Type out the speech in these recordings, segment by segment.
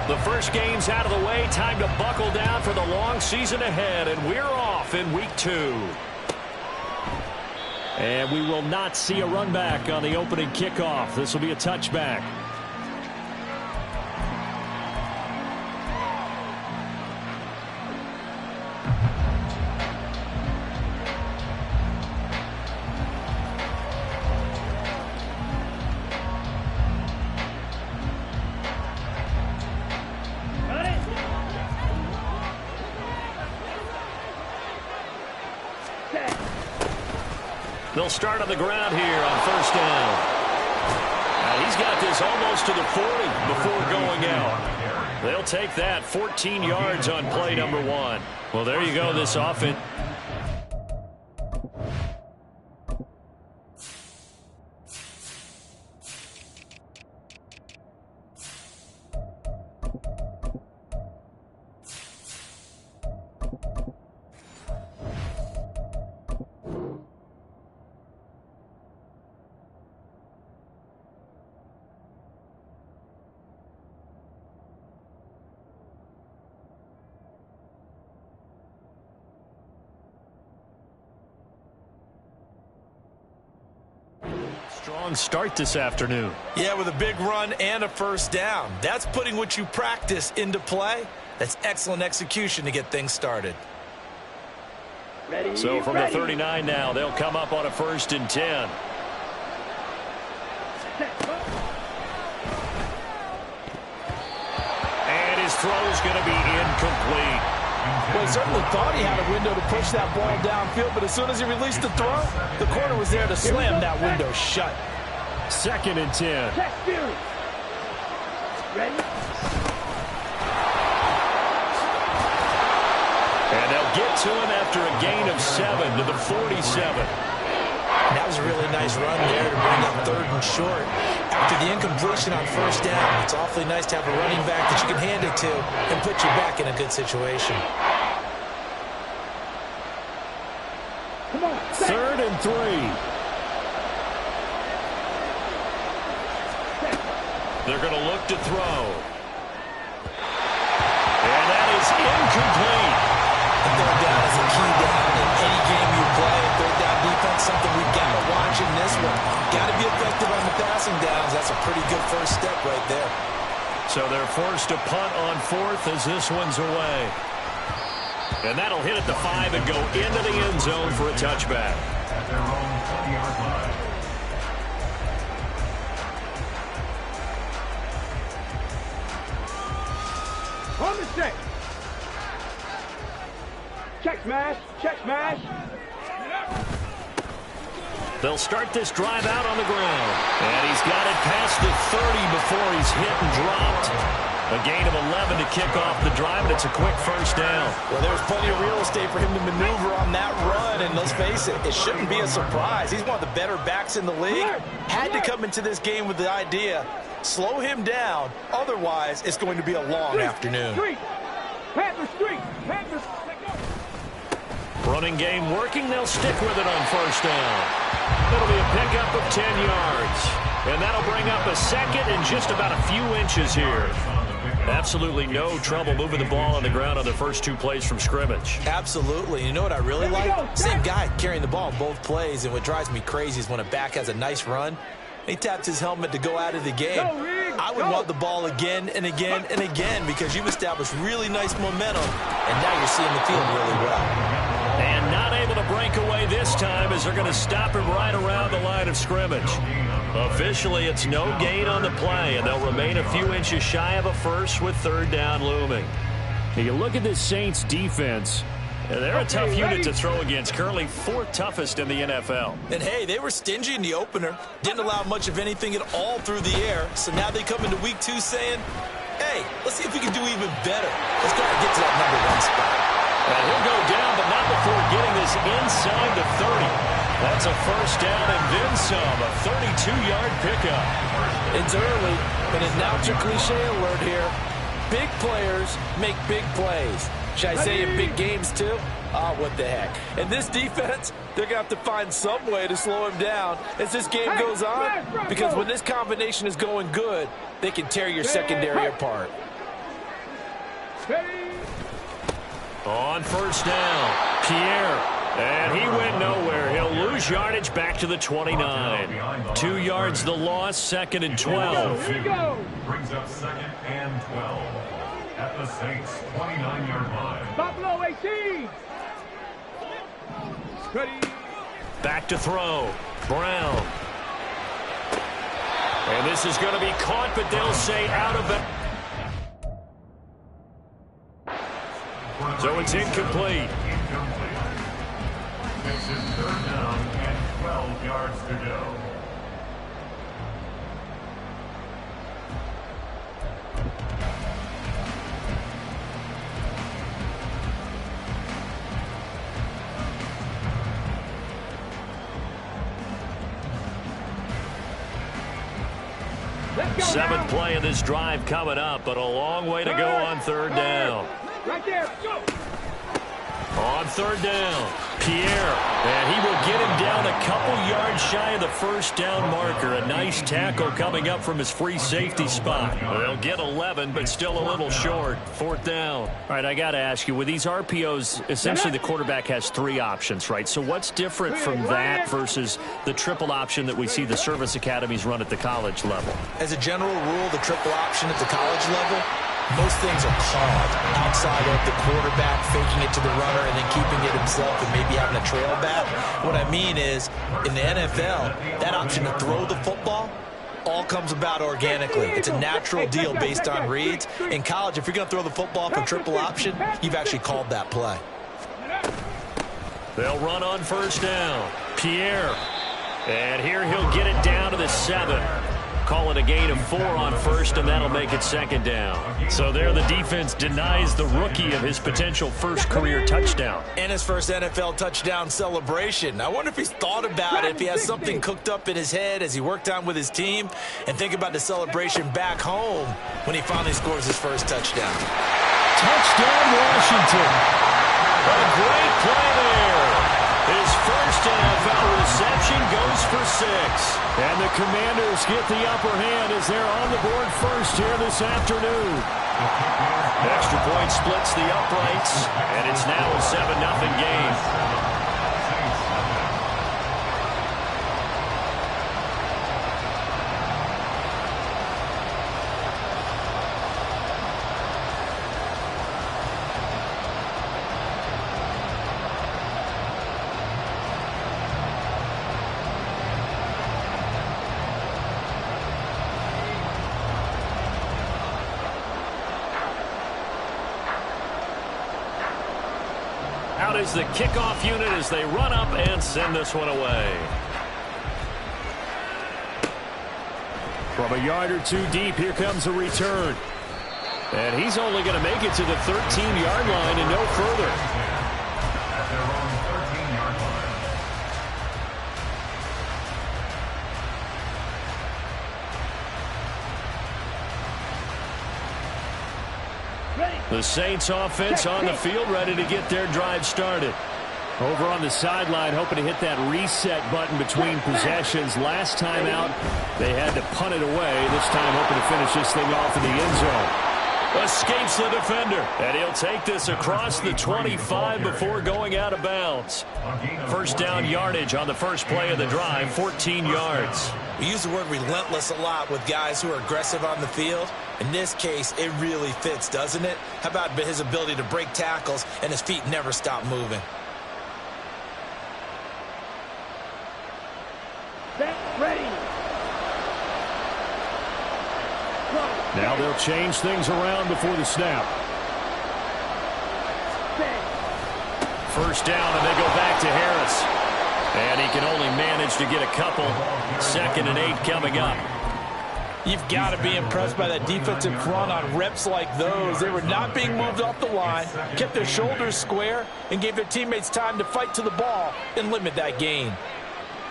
The first game's out of the way. Time to buckle down for the long season ahead, and we're off in week 2. And we will not see a run back on the opening kickoff. This will be a touchback. They'll start on the ground here on first down. Now he's got this almost to the 40 before going out. They'll take that 14 yards on play number 1. Well, there you go, this offense. Strong start this afternoon. Yeah, with a big run and a first down. That's putting what you practice into play. That's excellent execution to get things started. So from the 39 now, they'll come up on a 1st and 10. And his throw's going to be incomplete. Well, he certainly thought he had a window to push that ball downfield, but as soon as he released the throw, the corner was there to slam that window shut. 2nd and 10. Ready? And they'll get to him after a gain of 7 to the 47. That was a really nice run there to bring up 3rd and short. After the incompletion on first down, it's awfully nice to have a running back that you can hand it to and put you back in a good situation. Come on. 3rd and 3. They're going to look to throw. And that is incomplete. The 3rd down is a key down in any game you play. 3rd down defense, something we've got to watch in this one. Got to be effective on the passing downs. That's a pretty good first step right there. So they're forced to punt on 4th as this one's away. And that'll hit at the 5 and go into the end zone for a touchback. At their own 20-yard line. On the set. Check smash. Check smash. They'll start this drive out on the ground. And he's got it past the 30 before he's hit and dropped. A gain of 11 to kick off the drive, and it's a quick first down. Well, there's plenty of real estate for him to maneuver on that run, and let's face it, it shouldn't be a surprise. He's one of the better backs in the league. Had to come into this game with the idea, slow him down, otherwise it's going to be a long afternoon. Street. Panther Street. Panther. Running game working, they'll stick with it on first down. It'll be a pickup of 10 yards. And that'll bring up a 2nd and just about a few inches here. Absolutely no trouble moving the ball on the ground on the first 2 plays from scrimmage. Absolutely. You know what I really like? Same guy carrying the ball in both plays, and what drives me crazy is when a back has a nice run, he taps his helmet to go out of the game. I would want the ball again and again and again because you've established really nice momentum, and now you're seeing the field really well. And not able to break away this time as they're going to stop him right around the line of scrimmage. Officially, it's no gain on the play, and they'll remain a few inches shy of a first with 3rd down looming. Now you look at this Saints defense, and they're a tough unit to throw against, currently 4th toughest in the NFL. And hey, they were stingy in the opener, didn't allow much of anything at all through the air, so now they come into week 2 saying, hey, let's see if we can do even better. Let's try to get to that number 1 spot. And he'll go down, but not before getting this inside the 30. That's a first down and then some, a 32-yard pickup. It's early, but it's now cliche alert here. Big players make big plays. Should I say in big games too? Ah, what the heck. And this defense, they're going to have to find some way to slow him down as this game goes on, because when this combination is going good, they can tear your secondary apart. On first down, Pierre. And he went nowhere. He'll lose yardage back to the 29. 2 yards the loss, 2nd and 12. Here we go. Brings up 2nd and 12 at the Saints' 29-yard line. Buffalo 18. Ready. Back to throw. Brown. And this is going to be caught, but they'll say out of it. So it's incomplete. This is 3rd down and 12 yards to go. Let's go 7th now. play of this drive coming up, but a long way to go on 3rd down. Right there. Go. On 3rd down, Pierre, and he will get him down a couple yards shy of the first down marker. A nice tackle coming up from his free safety spot. They'll get 11, but still a little short. 4th down. All right, I got to ask you, with these RPOs, essentially the quarterback has 3 options, right? So what's different from that versus the triple option that we see the service academies run at the college level? As a general rule, the triple option at the college level, most things are called outside of the quarterback faking it to the runner and then keeping it himself and maybe having a trail back. What I mean is, in the NFL, that option to throw the football all comes about organically. It's a natural deal based on reads. In college, if you're going to throw the football for triple option, you've actually called that play. They'll run on first down. Pierre. And here he'll get it down to the 7. Call it a gain of 4 on first, and that'll make it 2nd down. So there the defense denies the rookie of his potential first career touchdown. And his first NFL touchdown celebration. I wonder if he's thought about it, if he has something cooked up in his head as he worked on with his team, and think about the celebration back home when he finally scores his first touchdown. Touchdown, Washington. A great play there. His first NFL reception goes for 6. And the Commanders get the upper hand as they're on the board first here this afternoon. Extra point splits the uprights, and it's now a 7-0 game. Out is the kickoff unit as they run up and send this one away. From a yard or 2 deep, here comes a return. And he's only going to make it to the 13-yard line and no further. At their own 13-yard line. The Saints offense on the field, ready to get their drive started. Over on the sideline, hoping to hit that reset button between possessions. Last time out, they had to punt it away. This time, hoping to finish this thing off in the end zone. Escapes the defender, and he'll take this across the 25 before going out of bounds. First down yardage on the first play of the drive, 14 yards. We use the word relentless a lot with guys who are aggressive on the field. In this case, it really fits, doesn't it? How about his ability to break tackles and his feet never stop moving? Set, ready. Now they'll change things around before the snap. First down, and they go back to Harris. And he can only manage to get a couple. 2nd and 8 coming up. You've got to be impressed by that defensive front on reps like those. They were not being moved off the line, kept their shoulders square, and gave their teammates time to fight to the ball and limit that gain.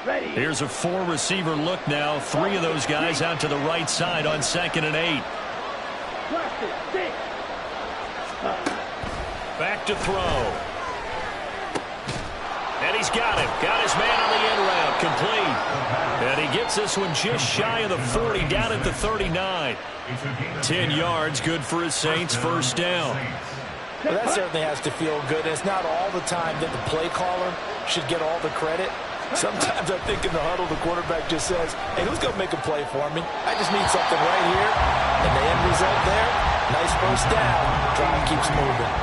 Here's a 4-receiver look now. 3 of those guys out to the right side on 2nd and 8. Back to throw. And he's got him. Got his man on the end route. Complete. And he gets this one just shy of the 40, down at the 39. 10 yards, good for his Saints. First down. Well, that certainly has to feel good. And it's not all the time that the play caller should get all the credit. Sometimes I think in the huddle, the quarterback just says, hey, who's going to make a play for me? I just need something right here. And the end result there, nice first down. Drive keeps moving.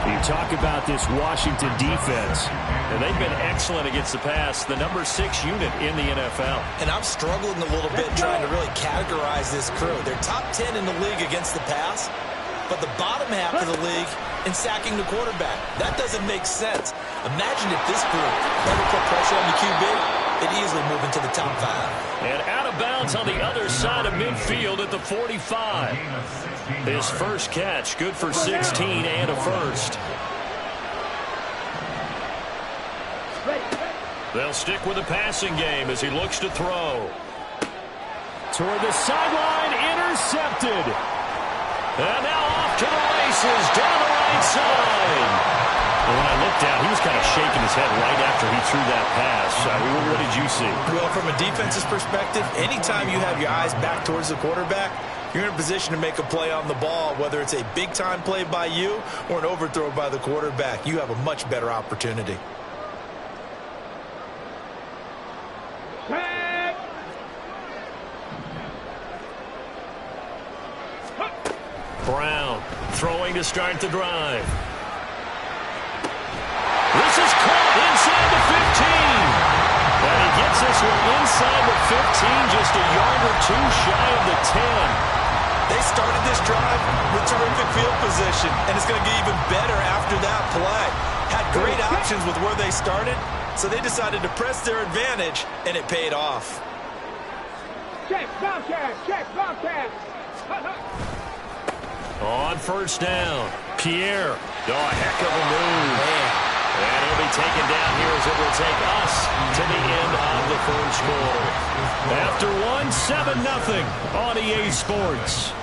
You talk about this Washington defense, and they've been excellent against the pass, the number 6 unit in the NFL. And I'm struggling a little bit trying to really categorize this crew. They're top 10 in the league against the pass, but the bottom half of the league in sacking the quarterback. That doesn't make sense. Imagine if this group ever put pressure on the QB, they'd easily move into the top 5. And out of bounds on the other side of midfield at the 45. His first catch, good for 16 and a first. They'll stick with the passing game as he looks to throw. Toward the sideline, intercepted. And now off to the races, down the right side. And when I looked down, he was kind of shaking his head right after he threw that pass. What did you see? Well, from a defense's perspective, anytime you have your eyes back towards the quarterback, you're in a position to make a play on the ball, whether it's a big-time play by you or an overthrow by the quarterback. You have a much better opportunity. Brown throwing to start the drive. This is caught inside the 15. And he gets this one inside the 15, just a yard or two shy of the 10. They started this drive with terrific field position, and it's going to get even better after that play. Had great options with where they started, so they decided to press their advantage, and it paid off. Check, Bobcat, check, Bobcat. On first down, Pierre. Oh, a heck of a move. Man. And he'll be taken down here as it will take us to the end of the first quarter. After one, 7-0 on EA Sports.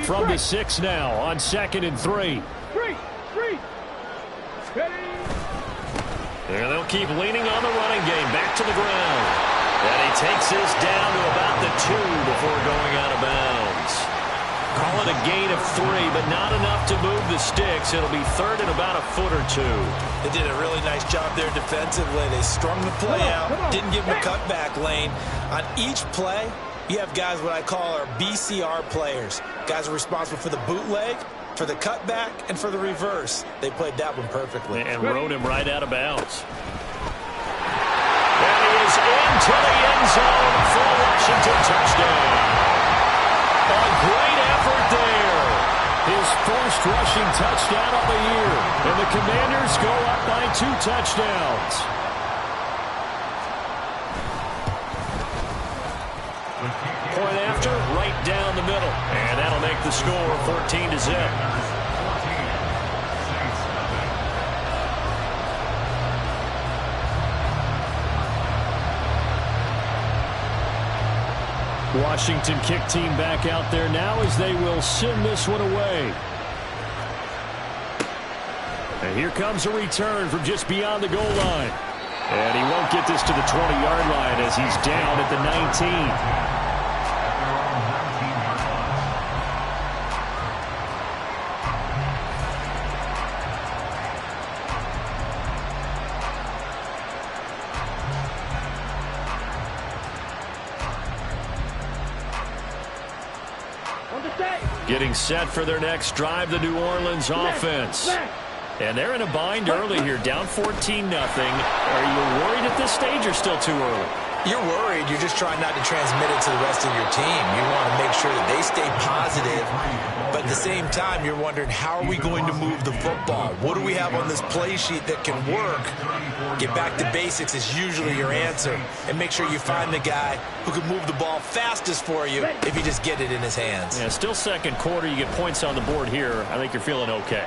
From the 6 now on 2nd and 3. And they'll keep leaning on the running game. Back to the ground. And he takes this down to about the 2 before going out of bounds. Call it a gain of 3, but not enough to move the sticks. It'll be 3rd and about a foot or 2. They did a really nice job there defensively. They strung the play out, didn't give him a cutback lane. On each play, you have guys what I call our BCR players. Guys are responsible for the bootleg, for the cutback, and for the reverse. They played that one perfectly. And rode him right out of bounds. And he is into the end zone for a Washington touchdown. A great effort there. His first rushing touchdown of the year. And the Commanders go up by 2 touchdowns. Point after, right down the middle. And that'll make the score 14-0. Washington kick team back out there now as they will send this one away. And here comes a return from just beyond the goal line. And he won't get this to the 20-yard line as he's down at the 19. Getting set for their next drive, the New Orleans offense. And they're in a bind early here, down 14-0. Are you worried at this stage or still too early? You're worried. You're just trying not to transmit it to the rest of your team. You want to make sure that they stay positive. But at the same time, you're wondering, how are we going to move the football? What do we have on this play sheet that can work? Get back to basics is usually your answer. And make sure you find the guy who can move the ball fastest for you if you just get it in his hands. Yeah, still second quarter. You get points on the board here. I think you're feeling okay.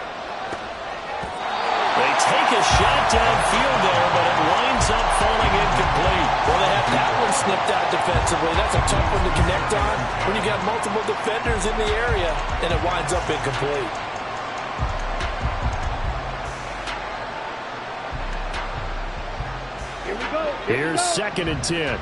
They take a shot downfield there, but it winds up falling incomplete. Well, they had that one snipped out defensively. That's a tough one to connect on when you got multiple defenders in the area, and it winds up incomplete. Here's 2nd and 10.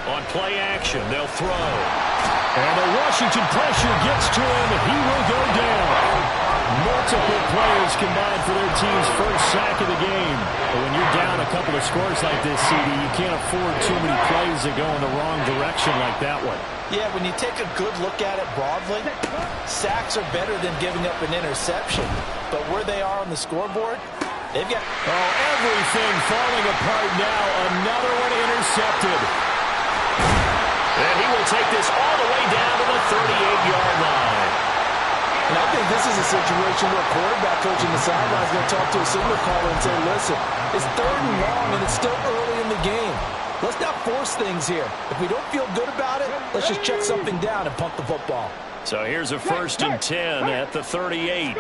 On play action, they'll throw. And the Washington pressure gets to him, and he will go down. Multiple players combined for their team's first sack of the game. But when you're down a couple of scores like this, CD, you can't afford too many plays that go in the wrong direction like that one. Yeah, when you take a good look at it broadly, sacks are better than giving up an interception. But where they are on the scoreboard, they've got... Oh, everything falling apart now. Another one intercepted. And he will take this all the way down to the 38-yard line. And I think this is a situation where a quarterback coach in the sideline is going to talk to a signal caller and say, listen, it's 3rd and long and it's still early in the game. Let's not force things here. If we don't feel good about it, let's just check something down and punt the football. So here's a 1st and 10 at the 38.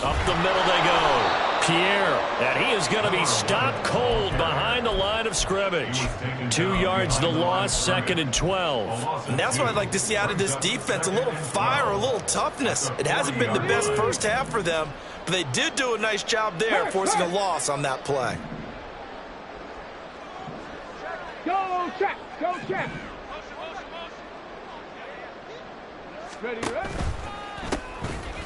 Up the middle they go. Pierre, and he is going to be stopped cold behind the line of scrimmage. 2 yards the loss, 2nd and 12. And that's what I'd like to see out of this defense, a little fire, a little toughness. It hasn't been the best first half for them, but they did do a nice job there, forcing a loss on that play. Go check, go check. Ready, ready.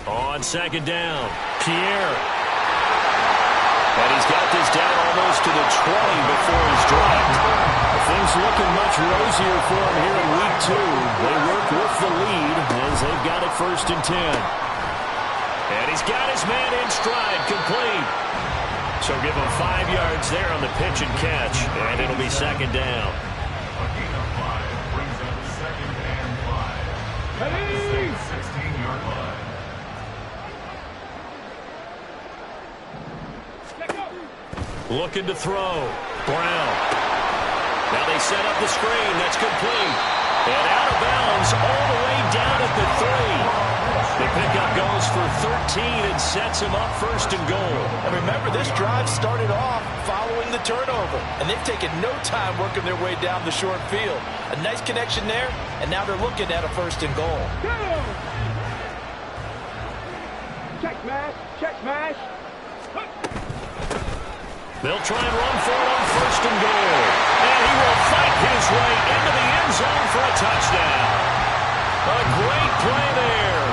On 2nd down, Pierre. And he's got this down almost to the 20 before he's dropped. Things looking much rosier for him here in week 2. They work with the lead as they've got it 1st and 10. And he's got his man in stride, complete. So give him 5 yards there on the pitch and catch, and it'll be 2nd down. A gain of 5 brings up 2nd and 5. At the 16-yard line. Looking to throw. Brown. Now they set up the screen. That's complete. And out of bounds all the way down at the 3. The pickup goes for 13 and sets him up 1st and goal. And remember, this drive started off following the turnover. And they've taken no time working their way down the short field. A nice connection there, and now they're looking at a 1st and goal. Check mash, check mash. They'll try and run for it on 1st and goal. And he will fight his way into the end zone for a touchdown. A great play there.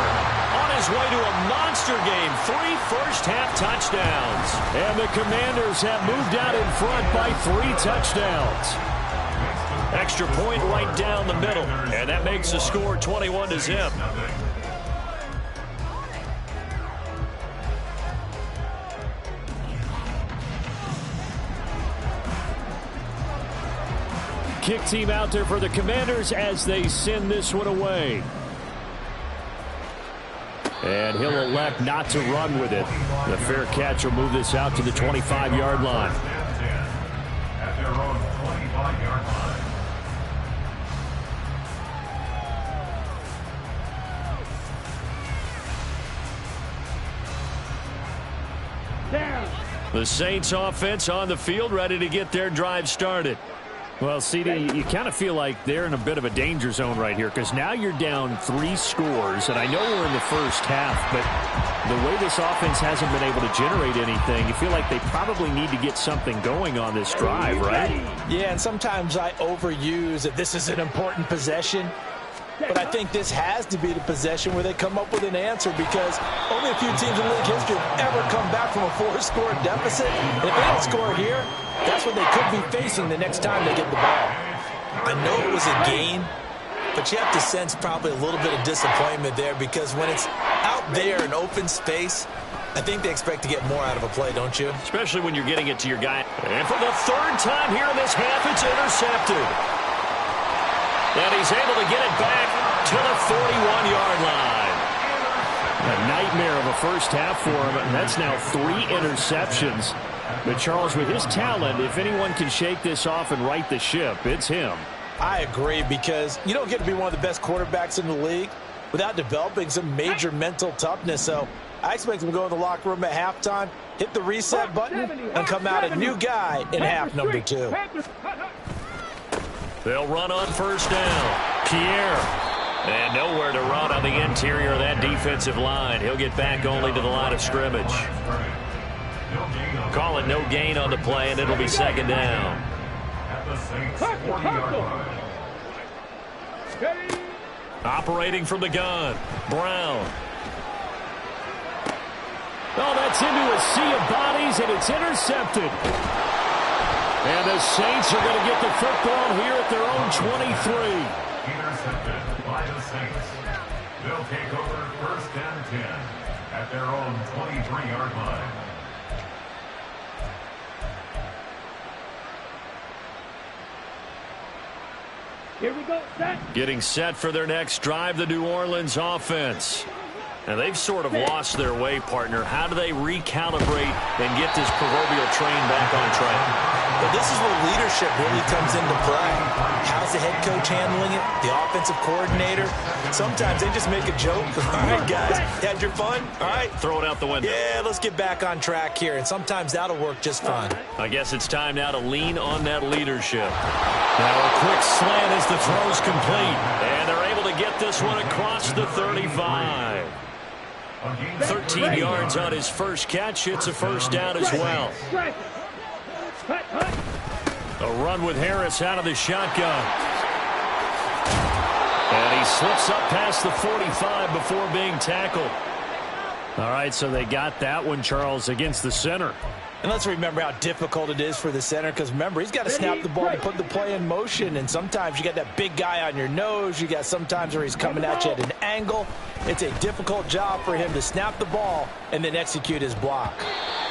On his way to a monster game, 3 first-half touchdowns. And the Commanders have moved out in front by 3 touchdowns. Extra point right down the middle. And that makes the score 21-0. Kick team out there for the Commanders as they send this one away. And he'll elect not to run with it. The fair catch will move this out to the 25-yard line. At their own 25-yard line. Down. The Saints offense on the field, ready to get their drive started. Well, CD, you kind of feel like they're in a bit of a danger zone right here because now you're down 3 scores, and I know we're in the first half, but the way this offense hasn't been able to generate anything, you feel like they probably need to get something going on this drive, right? Yeah, and sometimes I overuse that this is an important possession. But I think this has to be the possession where they come up with an answer because only a few teams in league history have ever come back from a 4-score deficit. And if they don't score here, that's what they could be facing the next time they get the ball. I know it was a gain, but you have to sense probably a little bit of disappointment there because when it's out there in open space, I think they expect to get more out of a play, don't you? Especially when you're getting it to your guy. And for the 3rd time here in this half, it's intercepted. And he's able to get it back to the 41-yard line. A nightmare of a first half for him, and that's now 3 interceptions. But Charles, with his talent, if anyone can shake this off and right the ship, it's him. I agree because you don't get to be one of the best quarterbacks in the league without developing some major mental toughness. So I expect him to go in the locker room at halftime, hit the reset button, and come out a new guy in half number 2. They'll run on 1st down. Pierre. And nowhere to run on the interior of that defensive line. He'll get back only to the line of scrimmage. Call it no gain on the play, and it'll be second down. At the Saints 40-yard line. Operating from the gun, Brown. Oh, that's into a sea of bodies, and it's intercepted. And the Saints are going to get the football here at their own 23. Intercepted by the Saints. They'll take over first and 10 at their own 23-yard line. Here we go, set. Getting set for their next drive, the New Orleans offense. Now, they've sort of lost their way, partner. How do they recalibrate and get this proverbial train back on track? But this is where leadership really comes into play. How's the head coach handling it? The offensive coordinator? Sometimes they just make a joke. All right, guys, had your fun? All right. Throw it out the window. Yeah, let's get back on track here. And sometimes that'll work just fine. I guess it's time now to lean on that leadership. Now a quick slant as the throw's complete. And they're able to get this one across the 35. 13 yards on his first catch. It's a first down as well. A run with Harris out of the shotgun. And he slips up past the 45 before being tackled. All right, so they got that one, Charles, against the center. And let's remember how difficult it is for the center, because remember, he's got to snap the ball to put the play in motion, and sometimes you got that big guy on your nose. You got sometimes where he's coming at you at an angle. It's a difficult job for him to snap the ball and then execute his block.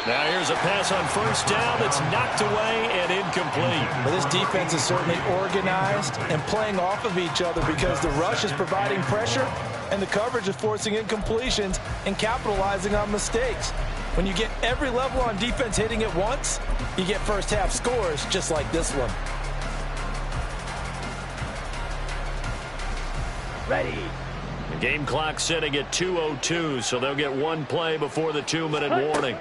Now here's a pass on first down that's knocked away and incomplete. Well, this defense is certainly organized and playing off of each other because the rush is providing pressure and the coverage is forcing incompletions and capitalizing on mistakes. When you get every level on defense hitting at once, you get first half scores just like this one. Ready. The game clock sitting at 2:02, so they'll get one play before the 2-minute warning.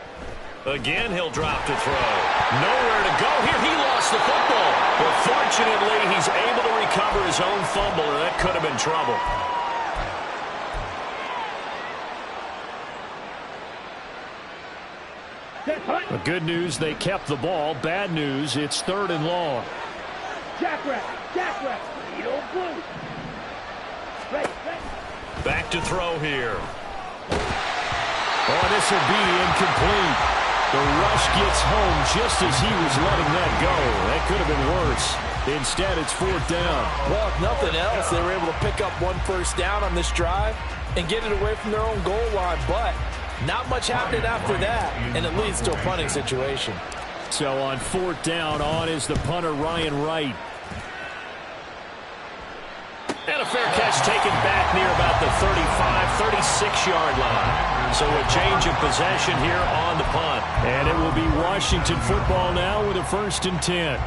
Again, he'll drop to throw. Nowhere to go here. He lost the football. But fortunately, he's able to recover his own fumble, or that could have been trouble. The good news, they kept the ball. Bad news, it's 3rd and long. Jackrabbit, jackrabbit. You don't blue. Right. Back to throw here. Oh, this will be incomplete. The rush gets home just as he was letting that go. That could have been worse. Instead, it's 4th down. Well, if nothing else, they were able to pick up one first down on this drive and get it away from their own goal line. But not much happened after that, and it leads to a punting situation. So on 4th down, on is the punter, Ryan Wright. And a fair catch taken back near about the 35, 36-yard line. So a change of possession here on the punt. And it will be Washington football now with a 1st and 10.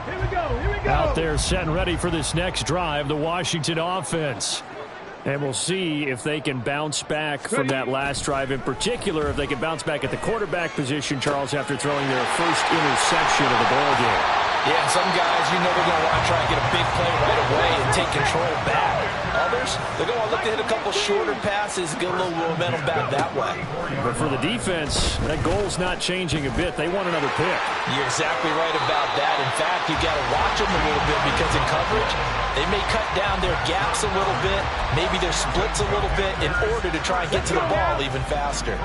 Here we go. Out there set and ready for this next drive, the Washington offense. And we'll see if they can bounce back from that last drive. In particular, if they can bounce back at the quarterback position, Charles, after throwing their first interception of the ball game. Yeah, some guys, you know, they're going to want to try and get a big play right away and take control back. Others, they're going to look to hit a couple shorter passes, get a little momentum back that way. But for the defense, that goal's not changing a bit. They want another pick. You're exactly right about that. In fact, you got to watch them a little bit because in coverage, they may cut down their gaps a little bit, maybe their splits a little bit in order to try and get to the ball even faster.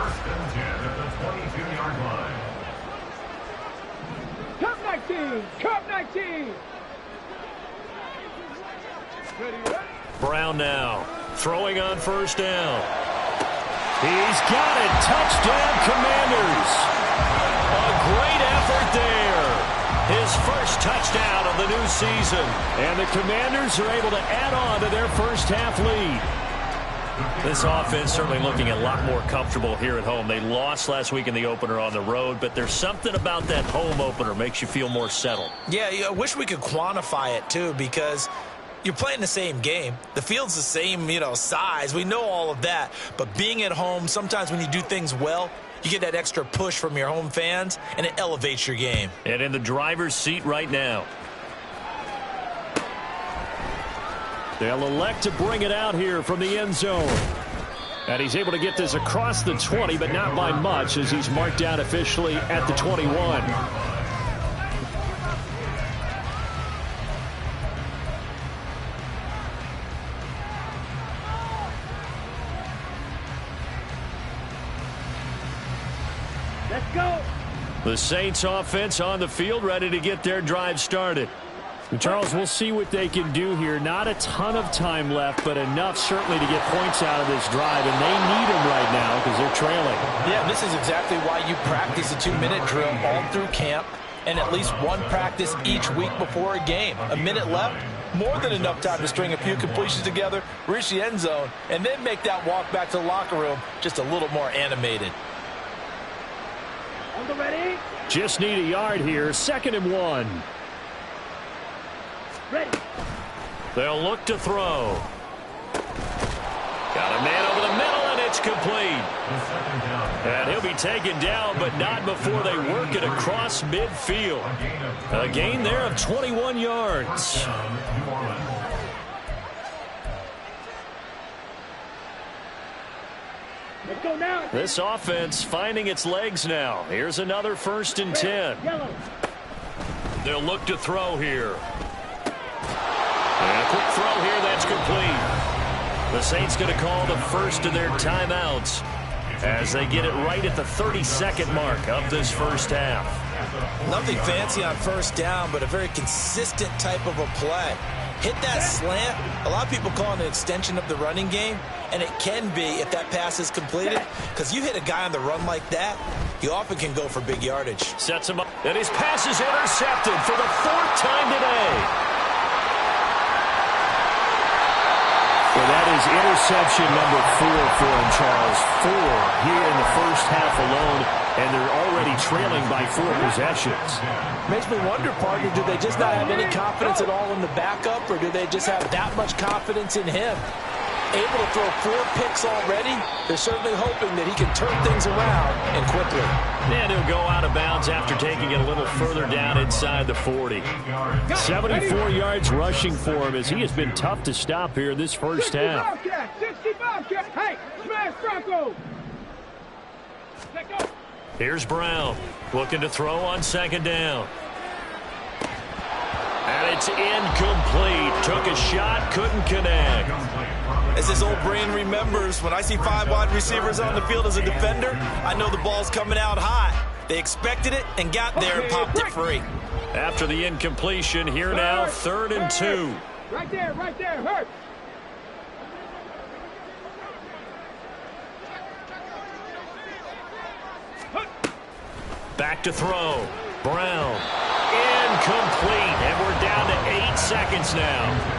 Cup 19. Ready. Brown now, throwing on first down. He's got it. Touchdown, Commanders. A great effort there. His first touchdown of the new season. And the Commanders are able to add on to their first half lead. This offense certainly looking a lot more comfortable here at home. They lost last week in the opener on the road, but there's something about that home opener makes you feel more settled. Yeah, I wish we could quantify it, too, because you're playing the same game. The field's the same, size. We know all of that. But being at home, sometimes when you do things well, you get that extra push from your home fans, and it elevates your game. And in the driver's seat right now. They'll elect to bring it out here from the end zone. And he's able to get this across the 20, but not by much, as he's marked down officially at the 21. Let's go. The Saints offense on the field, ready to get their drive started. And Charles, we'll see what they can do here. Not a ton of time left, but enough certainly to get points out of this drive, and they need them right now because they're trailing. Yeah, this is exactly why you practice a 2-minute drill all through camp and at least one practice each week before a game. A minute left, more than enough time to string a few completions together, reach the end zone, and then make that walk back to the locker room just a little more animated. On the ready. Just need a yard here. 2nd and 1. Ready. They'll look to throw. Got a man over the middle, and it's complete. And he'll be taken down, but not before they work it across midfield. A gain there of 21 yards. Let's go now. This offense finding its legs now. Here's another 1st and 10. Yellow. They'll look to throw here. And a quick throw here, that's complete. The Saints going to call the first of their timeouts as they get it right at the 32nd mark of this first half. Nothing fancy on first down, but a very consistent type of a play. Hit that slant. A lot of people call it an extension of the running game, and it can be if that pass is completed, because you hit a guy on the run like that, you often can go for big yardage. Sets him up, and his pass is intercepted for the 4th time today. Well, that is interception number 4 for him, Charles. 4 here in the first half alone, and they're already trailing by 4 possessions. Makes me wonder, partner, do they just not have any confidence at all in the backup, or do they just have that much confidence in him? Able to throw 4 picks already, they're certainly hoping that he can turn things around and quickly. And he'll go out of bounds after taking it a little further down inside the 40. 74 yards rushing for him as he has been tough to stop here this first half. 65 cat. Hey, smash Bronco. Let's go. Here's Brown looking to throw on 2nd down. And it's incomplete. Took a shot, couldn't connect. As his old brain remembers, when I see 5 wide receivers on the field as a defender, I know the ball's coming out hot. They expected it and got there and popped it free. After the incompletion, here now, 3rd and 2. Right there, hurt. Back to throw. Brown. Incomplete. And we're down to 8 seconds now.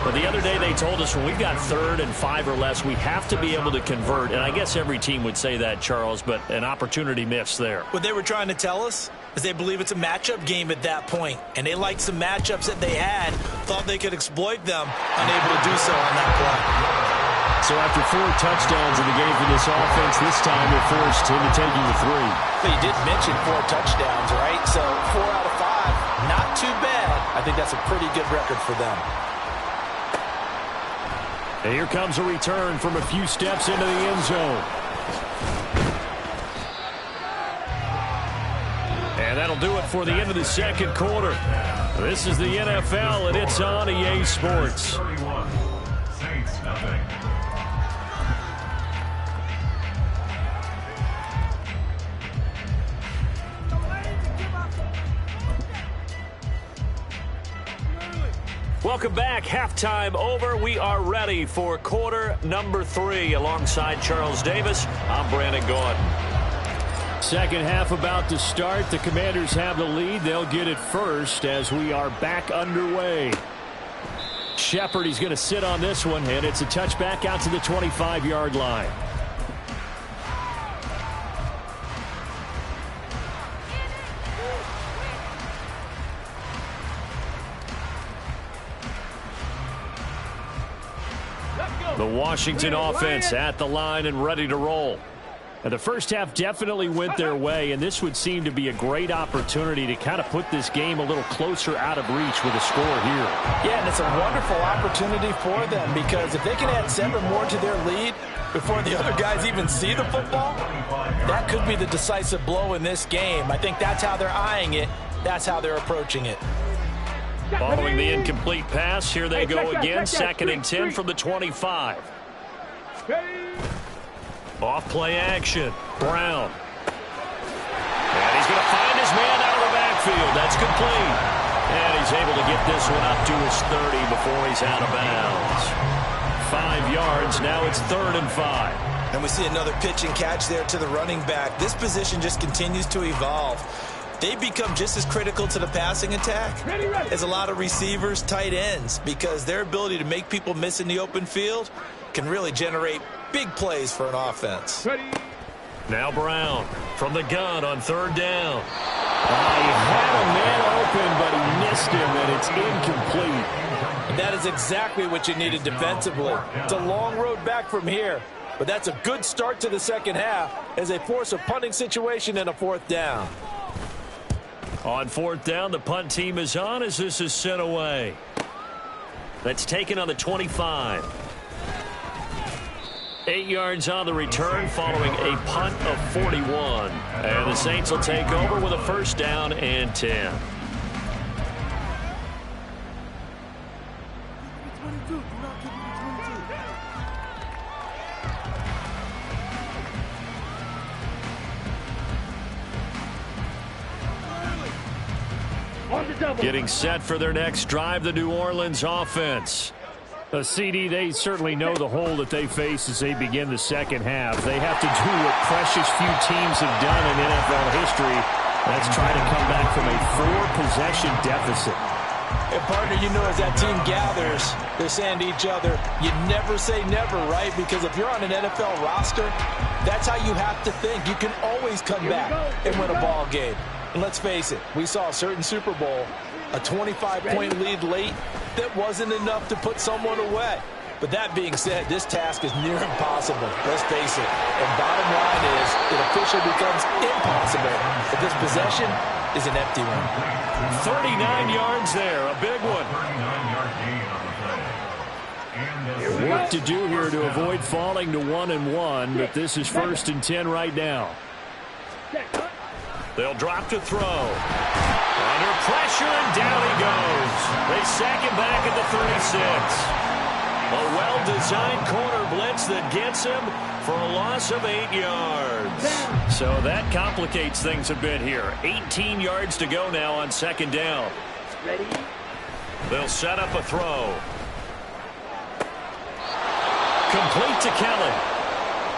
But the other day they told us when we've got 3rd and 5 or less, we have to be able to convert. And I guess every team would say that, Charles, but an opportunity missed there. What they were trying to tell us is they believe it's a matchup game at that point. And they liked some matchups that they had, thought they could exploit them, unable to do so on that play. So after 4 touchdowns in the game for this offense, this time they're forced into taking the 3. But you did mention 4 touchdowns, right? So 4 out of 5, not too bad. I think that's a pretty good record for them. And here comes a return from a few steps into the end zone. And that'll do it for the end of the 2nd quarter. This is the NFL, and it's on EA Sports. 31, Saints nothing. Welcome back. Halftime over. We are ready for quarter number 3. Alongside Charles Davis, I'm Brandon Gordon. Second half about to start. The Commanders have the lead. They'll get it first as we are back underway. Shepard, he's going to sit on this one, and it's a touchback out to the 25-yard line. The Washington offense at the line and ready to roll. And the first half definitely went their way, and this would seem to be a great opportunity to kind of put this game a little closer out of reach with a score here. Yeah, and it's a wonderful opportunity for them because if they can add 7 more to their lead before the other guys even see the football, that could be the decisive blow in this game. I think that's how they're eyeing it. That's how they're approaching it. Following the incomplete pass, here they go again, 2nd and 10 from the 25. Off play action. Brown. And he's going to find his man out of the backfield. That's complete. And he's able to get this one up to his 30 before he's out of bounds. 5 yards. Now it's 3rd and 5. And we see another pitch and catch there to the running back. This position just continues to evolve. They become just as critical to the passing attack as a lot of receivers, tight ends, because their ability to make people miss in the open field can really generate big plays for an offense. Now Brown from the gun on 3rd down. He had a man open, but he missed him, and it's incomplete. And that is exactly what you needed defensively. It's a long road back from here, but that's a good start to the second half as they force a punting situation and a 4th down. On 4th down, the punt team is on as this is sent away. That's taken on the 25. 8 yards on the return following a punt of 41. And the Saints will take over with a 1st down and 10. Getting set for their next drive, the New Orleans offense. CD, they certainly know the hole that they face as they begin the second half. They have to do what precious few teams have done in NFL history. That's try to come back from a 4-possession deficit. And partner, you know, as that team gathers, they're saying to each other, you never say never, right? Because if you're on an NFL roster, that's how you have to think. You can always come back and win a ball game. And let's face it, we saw a certain Super Bowl, a 25-point lead late that wasn't enough to put someone away. But that being said, this task is near impossible. Let's face it. And bottom line is, it officially becomes impossible if this possession is an empty one. 39 yards there, a big one. Work to do here to avoid falling to 1-1, but this is 1st and 10 right now. They'll drop to throw. Under pressure, and down he goes. They sack him back at the 36. A well-designed corner blitz that gets him for a loss of 8 yards. So that complicates things a bit here. 18 yards to go now on 2nd down. They'll set up a throw. Complete to Kelly.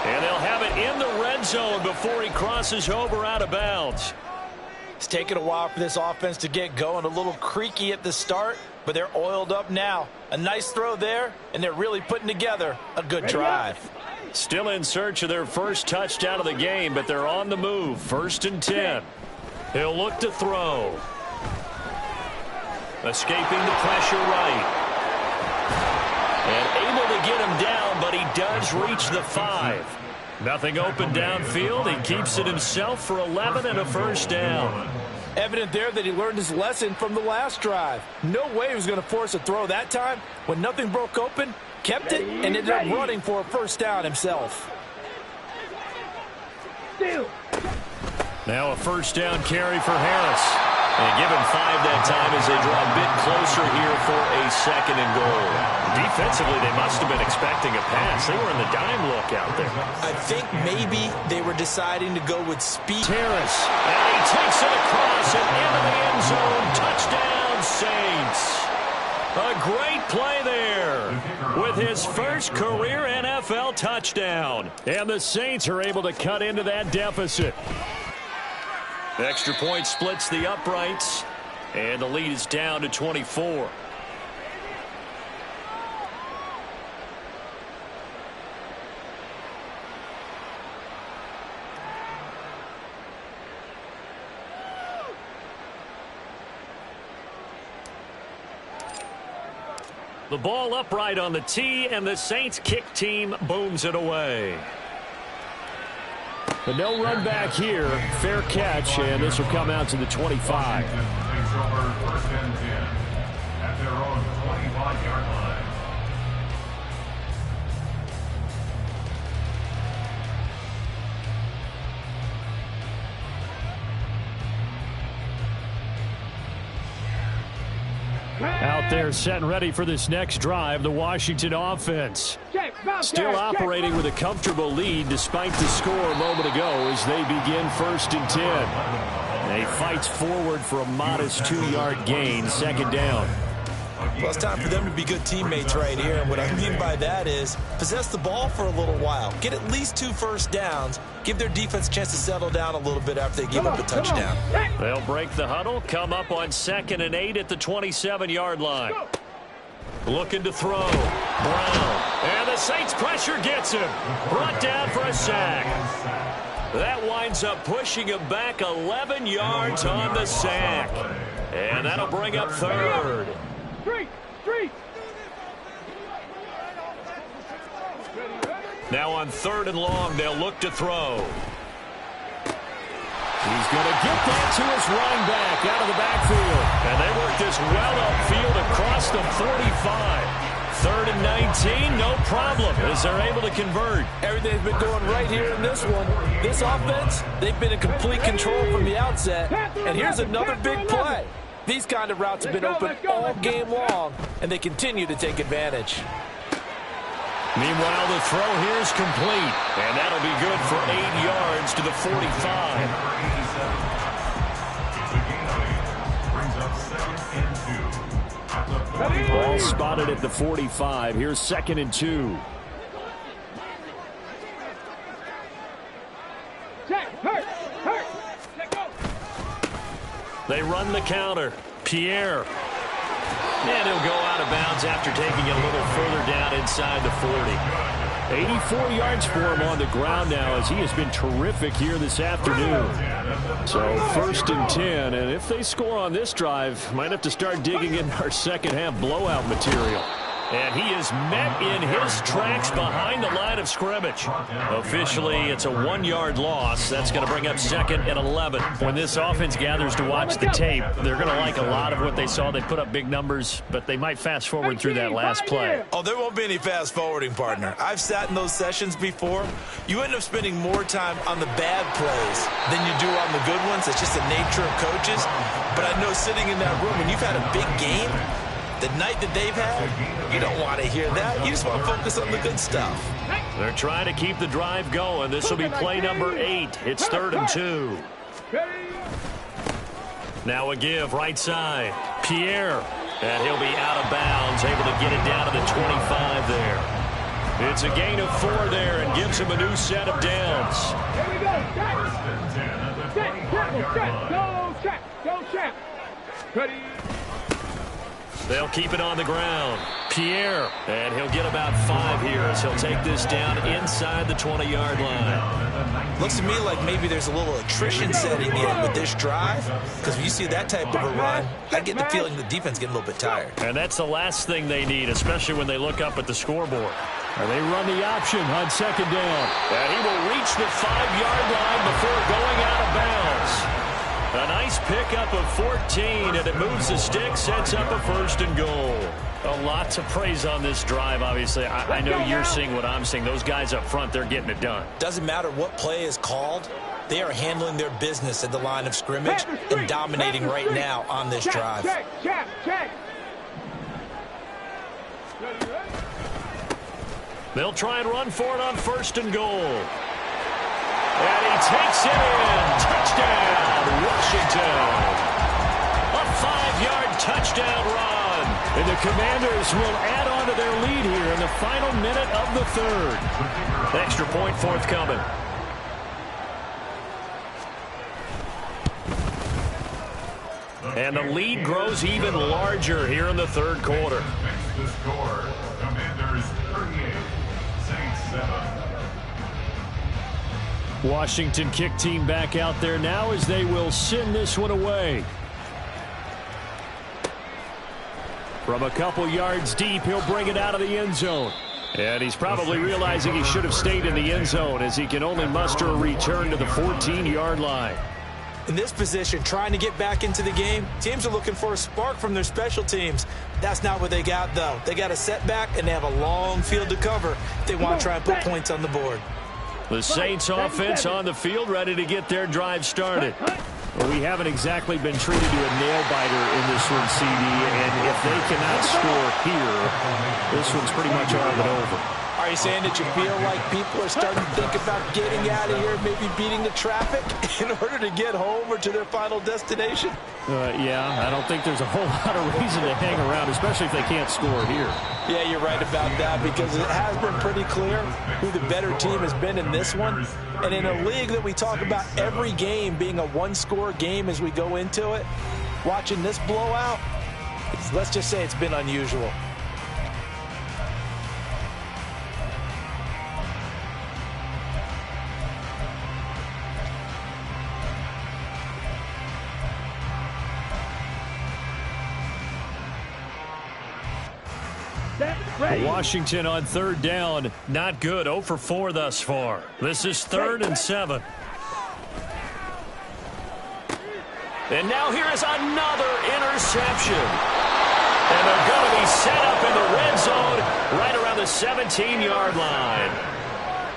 And they'll have it in the red zone before he crosses over out of bounds. It's taken a while for this offense to get going. A little creaky at the start, but they're oiled up now. A nice throw there, and they're really putting together a good drive. Still in search of their first touchdown of the game, but they're on the move. 1st and 10. He'll look to throw. Escaping the pressure right. And able to get him down, but he does reach the 5. Nothing open downfield. He keeps it himself for 11 and a 1st down. Evident there that he learned his lesson from the last drive. No way he was going to force a throw that time. When nothing broke open, kept it, and ended up running for a 1st down himself. Now a 1st down carry for Harris. And give him 5 that time as they draw a bit closer here for a 2nd and goal. Defensively, they must have been expecting a pass. They were in the dime look out there. I think maybe they were deciding to go with speed. Harris, and he takes it across and into the end zone. Touchdown, Saints. A great play there with his first career NFL touchdown. And the Saints are able to cut into that deficit. Extra point splits the uprights, and the lead is down to 24. The ball upright on the tee, and the Saints kick team booms it away. But no run back here. Fair catch, and this will come out to the 25. Takes over first and 10 at their own 25-yard line. Out there set and ready for this next drive, the Washington offense. Still operating with a comfortable lead despite the score a moment ago as they begin first and 10. He fights forward for a modest 2-yard gain, second down. Well, it's time for them to be good teammates right here. And what I mean by that is possess the ball for a little while. Get at least 2 first downs. Give their defense a chance to settle down a little bit after they give up a touchdown. They'll break the huddle, come up on 2nd and 8 at the 27-yard line. Looking to throw. Brown. And the Saints pressure gets him. Brought down for a sack. That winds up pushing him back 11 yards on the sack. And that'll bring up 3rd. Now on 3rd and long, they'll look to throw. He's going to get that to his running back out of the backfield. And they work this well upfield across the 45. 3rd and 19, no problem, as they're able to convert. Everything's been going right here in this one. This offense, they've been in complete control from the outset. And here's another big play. These kind of routes have been open all game long, and they continue to take advantage. Meanwhile, the throw here is complete, and that'll be good for 8 yards to the 45. Ball spotted at the 45. Here's 2nd and 2. They run the counter. Pierre. And he'll go out of bounds after taking it a little further down inside the 40. 84 yards for him on the ground now as he has been terrific here this afternoon. So 1st and 10, and if they score on this drive, might have to start digging in our second half blowout material. And he is met in his tracks behind the line of scrimmage. Officially, it's a 1-yard loss. That's going to bring up 2nd and 11. When this offense gathers to watch the tape, they're going to like a lot of what they saw. They put up big numbers, but they might fast forward through that last play. Oh, there won't be any fast forwarding, partner. I've sat in those sessions before. You end up spending more time on the bad plays than you do on the good ones. It's just the nature of coaches. But I know sitting in that room, when you've had a big game, the night that they've had, you don't want to hear that. You just want to focus on the good stuff. They're trying to keep the drive going. This will be play number 8. It's 3rd and 2. Now a give right side. Pierre. And he'll be out of bounds, able to get it down to the 25 there. It's a gain of 4 there and gives him a new set of downs. Here we go. Go, check. Ready. They'll keep it on the ground. Pierre. And he'll get about 5 here as he'll take this down inside the 20-yard line. Looks to me like maybe there's a little attrition setting in with this drive. Because when you see that type of a run, I get the feeling the defense getting a little bit tired. And that's the last thing they need, especially when they look up at the scoreboard. And they run the option on 2nd down. And he will reach the 5-yard line before going out of bounds. A nice pickup of 14, and it moves the stick, sets up a 1st and goal. A lot to praise on this drive, obviously. I know you're seeing what I'm seeing. Those guys up front, they're getting it done. Doesn't matter what play is called. They are handling their business at the line of scrimmage and dominating right now on this drive. Check. They'll try and run for it on 1st and goal. And he takes it in. Touchdown, Washington. A 5-yard touchdown run. And the Commanders will add on to their lead here in the final minute of the 3rd. Extra point forthcoming. And the lead grows even larger here in the 3rd quarter. The score, Commanders 38, Saints 7. Washington kick team back out there now as they will send this one away. From a couple yards deep, he'll bring it out of the end zone. And he's probably realizing he should have stayed in the end zone as he can only muster a return to the 14-yard line. In this position, trying to get back into the game, teams are looking for a spark from their special teams. That's not what they got, though. They got a setback, and they have a long field to cover if they want to try and put points on the board. The Saints offense on the field, ready to get their drive started. Well, we haven't exactly been treated to a nail-biter in this one, CD, and if they cannot score here, this one's pretty much all but over. Are you saying that you feel like people are starting to think about getting out of here, maybe beating the traffic in order to get home or to their final destination? Yeah, I don't think there's a whole lot of reason to hang around, especially if they can't score here. Yeah, you're right about that, because it has been pretty clear who the better team has been in this one. And in a league that we talk about every game being a one-score game as we go into it, watching this blowout, let's just say it's been unusual. Washington on third down, not good. 0 for 4 thus far. This is 3rd and 7. And now here is another interception. And they're going to be set up in the red zone right around the 17-yard line.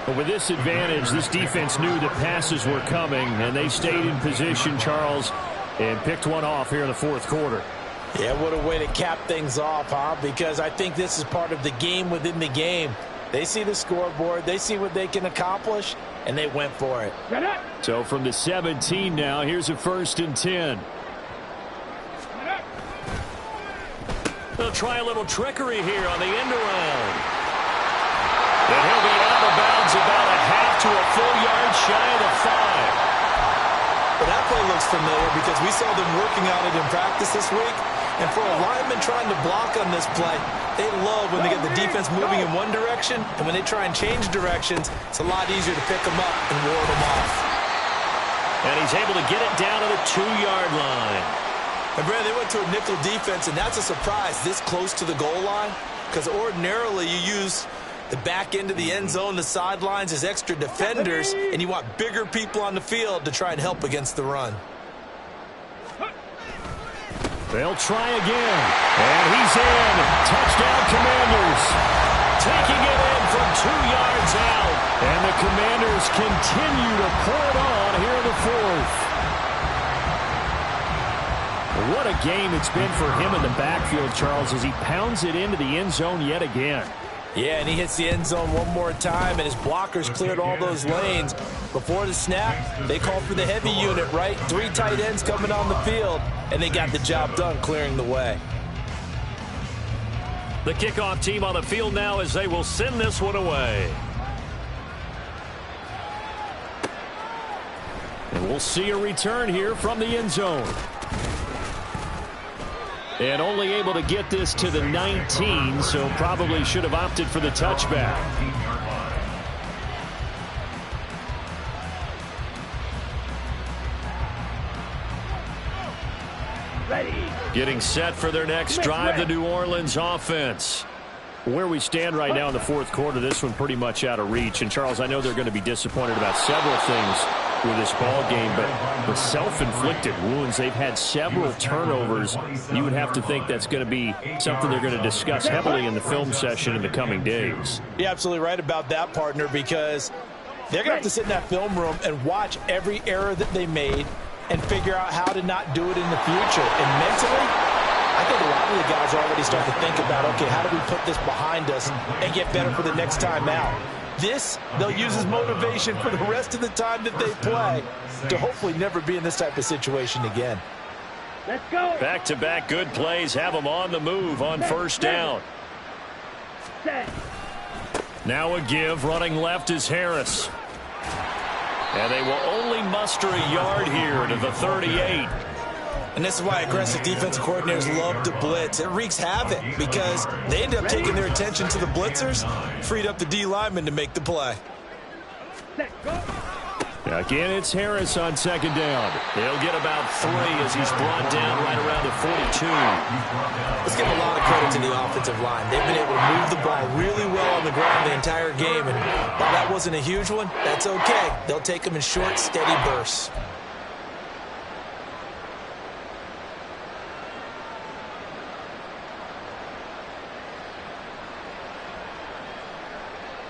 But with this advantage, this defense knew that passes were coming, and they stayed in position, Charles, and picked one off here in the fourth quarter. Yeah, what a way to cap things off, huh? Because I think this is part of the game within the game. They see the scoreboard, they see what they can accomplish, and they went for it. So from the 17 now, here's a 1st and 10. They'll try a little trickery here on the end around. And he'll be out of bounds about a half to a full yard shy of the 5. Well, that play looks familiar because we saw them working on it in practice this week. And for a lineman trying to block on this play, they love when they get the defense moving in one direction, and when they try and change directions, it's a lot easier to pick them up and ward them off. And he's able to get it down to the 2-yard line. And, Brad, they went to a nickel defense, and that's a surprise this close to the goal line, because ordinarily you use the back end of the end zone, the sidelines as extra defenders, and you want bigger people on the field to try and help against the run. They'll try again. And he's in. Touchdown, Commanders. Taking it in from 2 yards out. And the Commanders continue to pour it on here in the 4th. What a game it's been for him in the backfield, Charles, as he pounds it into the end zone yet again. Yeah, and he hits the end zone one more time, and his blockers cleared all those lanes. Before the snap, they called for the heavy unit, right? 3 tight ends coming on the field, and they got the job done clearing the way. The kickoff team on the field now as they will send this one away. And we'll see a return here from the end zone. And only able to get this to the 19, so probably should have opted for the touchback. Getting set for their next drive, the New Orleans offense. Where we stand right now in the fourth quarter, this one pretty much out of reach. And, Charles, I know they're going to be disappointed about several things with this ball game, but the self-inflicted wounds, they've had several turnovers. You would have to think that's going to be something they're going to discuss heavily in the film session in the coming days. You're absolutely right about that, partner, because they're going to have to sit in that film room and watch every error that they made and figure out how to not do it in the future. And mentally, I think a lot of the guys are already starting to think about, okay, how do we put this behind us and get better for the next time out? This, they'll use as motivation for the rest of the time that they play to hopefully never be in this type of situation again. Let's go. Back-to-back good plays have them on the move on first down. Now a give. Running left is Harris. And they will only muster a yard here to the 38. And this is why aggressive defensive coordinators love to blitz. It wreaks havoc because they end up taking their attention to the blitzers, freed up the D lineman to make the play. Again, it's Harris on second down. He'll get about 3 as he's brought down right around the 42. Let's give a lot of credit to the offensive line. They've been able to move the ball really well on the ground the entire game. And while that wasn't a huge one, that's okay. They'll take them in short, steady bursts.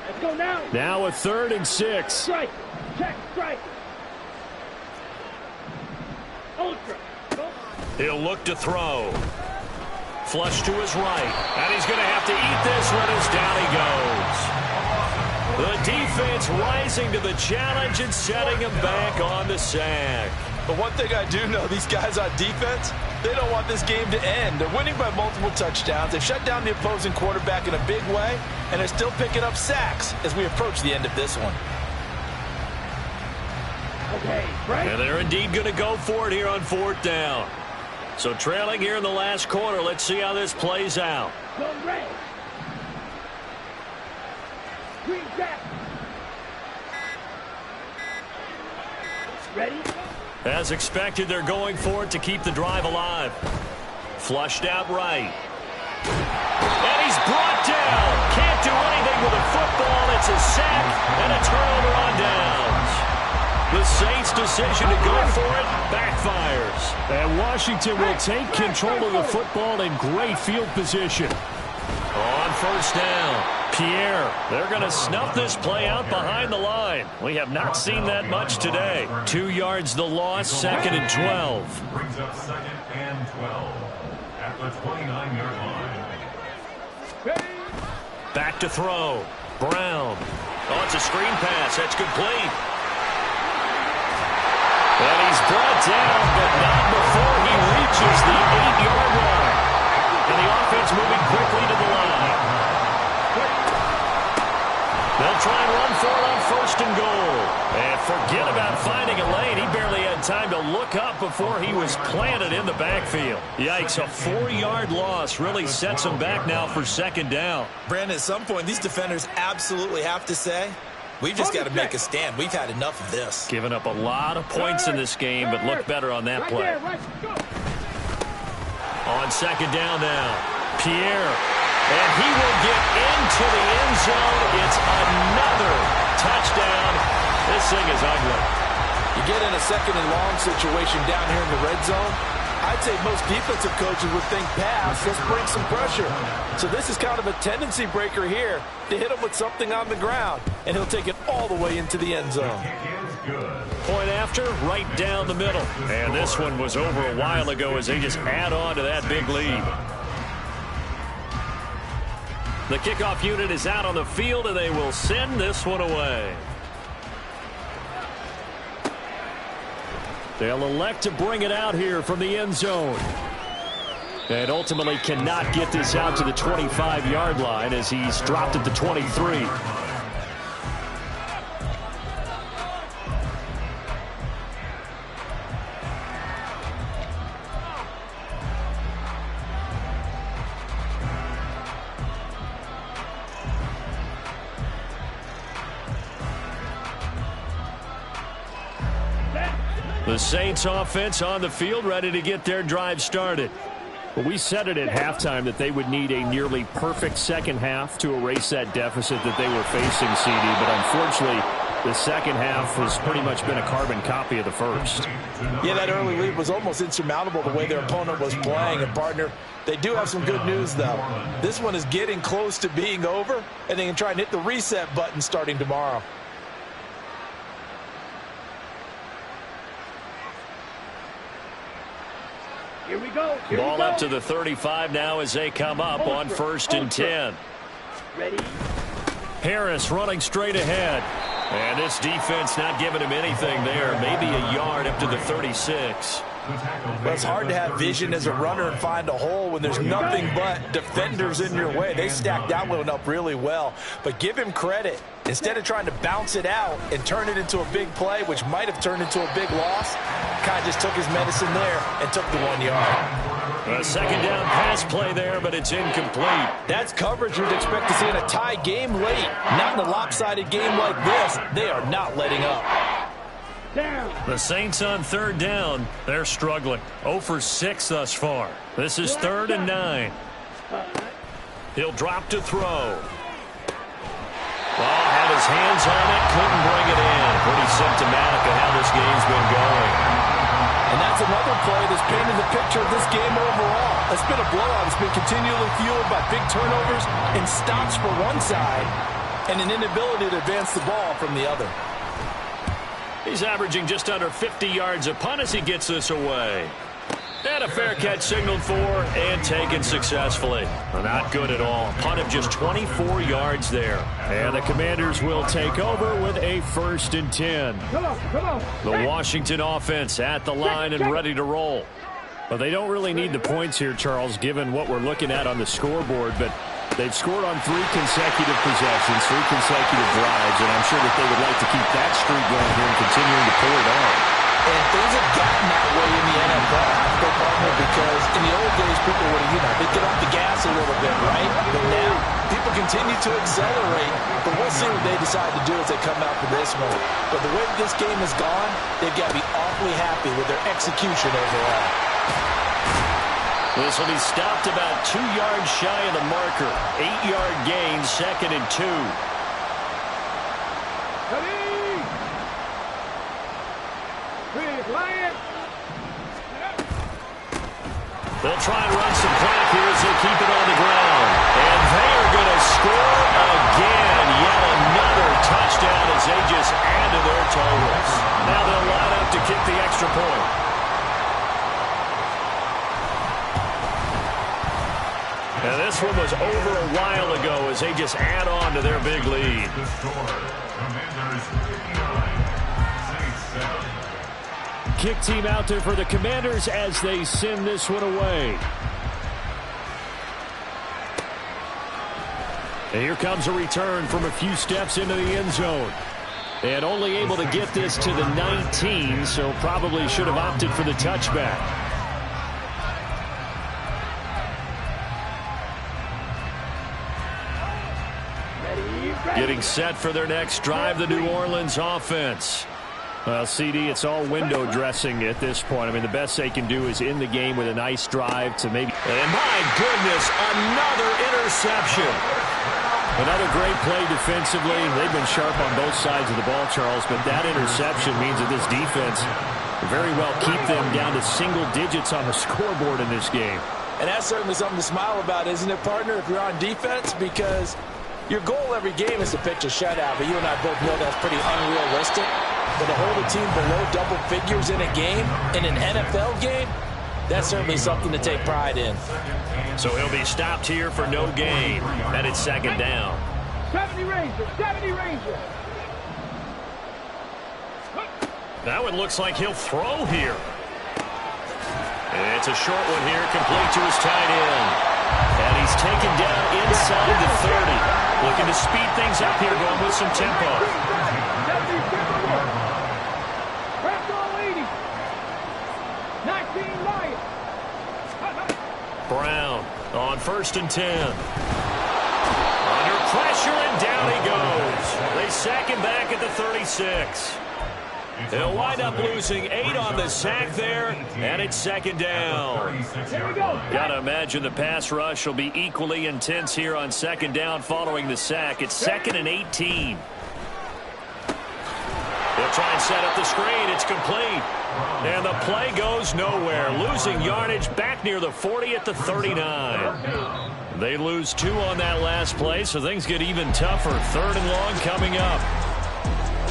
Let's go now. Now a 3rd and 6. Strike. Check. Strike. Ultra. Go. He'll look to throw. Flush to his right. And he's going to have to eat this one as down he goes. The defense rising to the challenge and setting him back on the sack. But one thing I do know, these guys on defense, they don't want this game to end. They're winning by multiple touchdowns. They've shut down the opposing quarterback in a big way, and they're still picking up sacks as we approach the end of this one. Okay, right. And they're indeed going to go for it here on 4th down. So trailing here in the last quarter, let's see how this plays out. Go red. Green jack. Ready? As expected, they're going for it to keep the drive alive. Flushed out right. And he's brought down. Can't do anything with a football. It's a sack and a turnover on downs. The Saints' decision to go for it backfires. And Washington will take control of the football in great field position. On 1st down, Pierre. They're going to snuff this play out behind the line. We have not seen that much today. 2 yards the loss, 2nd and 12. Brings up 2nd and 12 at the 29-yard line. Back to throw. Brown. Oh, it's a screen pass. That's complete. And he's brought down, but not before he reaches the 8-yard line. And the offense moving quickly to the line. They'll try and run for it on 1st and goal. And forget about finding a lane. He barely had time to look up before he was planted in the backfield. Yikes, a 4-yard loss really sets him back now for 2nd down. Brandon, at some point, these defenders absolutely have to say, we've just got to make a stand. We've had enough of this. Giving up a lot of points in this game, but look better on that play. On 2nd down now, Pierre. And he will get into the end zone. It's another touchdown. This thing is ugly. You get in a 2nd and long situation down here in the red zone, I'd say most defensive coaches would think pass, let's bring some pressure. So this is kind of a tendency breaker here to hit him with something on the ground, and he'll take it all the way into the end zone. Point after, right down the middle. And this one was over a while ago as they just add on to that big lead. The kickoff unit is out on the field, and they will send this one away. They'll elect to bring it out here from the end zone. And ultimately cannot get this out to the 25-yard line as he's dropped at the 23. The Saints offense on the field ready to get their drive started. Well, we said it at halftime that they would need a nearly perfect second half to erase that deficit that they were facing, CD. But unfortunately, the second half has pretty much been a carbon copy of the first. Yeah, that early lead was almost insurmountable the way their opponent was playing. And, partner, they do have some good news, though. This one is getting close to being over, and they can try and hit the reset button starting tomorrow. Here we go. Ball up to the 35 now as they come up on 1st and 10. Ready? Harris running straight ahead. And this defense not giving him anything there. Maybe a yard up to the 36. Well, it's hard to have vision as a runner and find a hole when there's nothing but defenders in your way. They stacked that one up really well. But give him credit. Instead of trying to bounce it out and turn it into a big play, which might have turned into a big loss, kind of just took his medicine there and took the 1 yard. A second down pass play there, but it's incomplete. That's coverage you'd expect to see in a tie game late. Not in a lopsided game like this. They are not letting up. Down. The Saints on third down. They're struggling. 0 for 6 thus far. This is 3rd and 9. He'll drop to throw. Well, had his hands on it, couldn't bring it in. Pretty symptomatic of how this game's been going. And that's another play that's painted the picture of this game overall. It's been a blowout. It's been continually fueled by big turnovers and stops for one side and an inability to advance the ball from the other. He's averaging just under 50 yards a punt as he gets this away. And a fair catch signaled for and taken successfully. Well, not good at all. Punt of just 24 yards there. And the Commanders will take over with a 1st and 10. Come on. The Washington offense at the line and ready to roll. Well, they don't really need the points here, Charles, given what we're looking at on the scoreboard. But they've scored on 3 consecutive possessions, 3 consecutive drives, and I'm sure that they would like to keep that streak going here and continuing to pull it on. And things have gotten that way in the NFL, partner, because in the old days, people would, they'd get off the gas a little bit, right? But now, people continue to accelerate. But we'll see what they decide to do as they come out for this one. But the way this game has gone, they've got to be awfully happy with their execution overall. This will be stopped about 2 yards shy of the marker. 8-yard gain, 2nd and 2. They'll try and run some clock here as they keep it on the ground. And they are going to score again. Yet another touchdown as they just add to their totals. Now they'll line up to kick the extra point. And this one was over a while ago as they just add on to their big lead. The score, Commanders 59, Saints 7. Kick team out there for the Commanders as they send this one away. And here comes a return from a few steps into the end zone. And only able to get this to the 19, so probably should have opted for the touchback. Getting set for their next drive, the New Orleans offense. Well, CD, it's all window dressing at this point. I mean, the best they can do is in the game with a nice drive to maybe... And my goodness, another interception. Another great play defensively. They've been sharp on both sides of the ball, Charles, but that interception means that this defense very well keep them down to single digits on the scoreboard in this game. And that's certainly something to smile about, isn't it, partner, if you're on defense? Because your goal every game is to pitch a shutout, but you and I both know that's pretty unrealistic. But to hold a team below double figures in a game, in an NFL game, that's certainly something to take pride in. So he'll be stopped here for no gain. And it's 2nd down. 70 Rangers. That one looks like he'll throw here. It's a short one here, complete to his tight end. And he's taken down inside the 30. Looking to speed things up here, going with some tempo. Brown on 1st and 10. Under pressure, and down he goes. They sack him back at the 36. They'll wind up losing 8 on the sack there, and it's 2nd down. Got to imagine the pass rush will be equally intense here on 2nd down following the sack. It's 2nd and 18. They'll try and set up the screen. It's complete. And the play goes nowhere. Losing yardage back near the 40 at the 39. They lose 2 on that last play, so things get even tougher. 3rd and long coming up.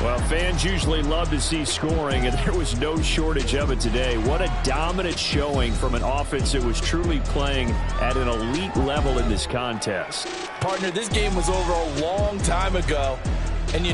Well, fans usually love to see scoring, and there was no shortage of it today. What a dominant showing from an offense that was truly playing at an elite level in this contest. Partner, this game was over a long time ago, and you know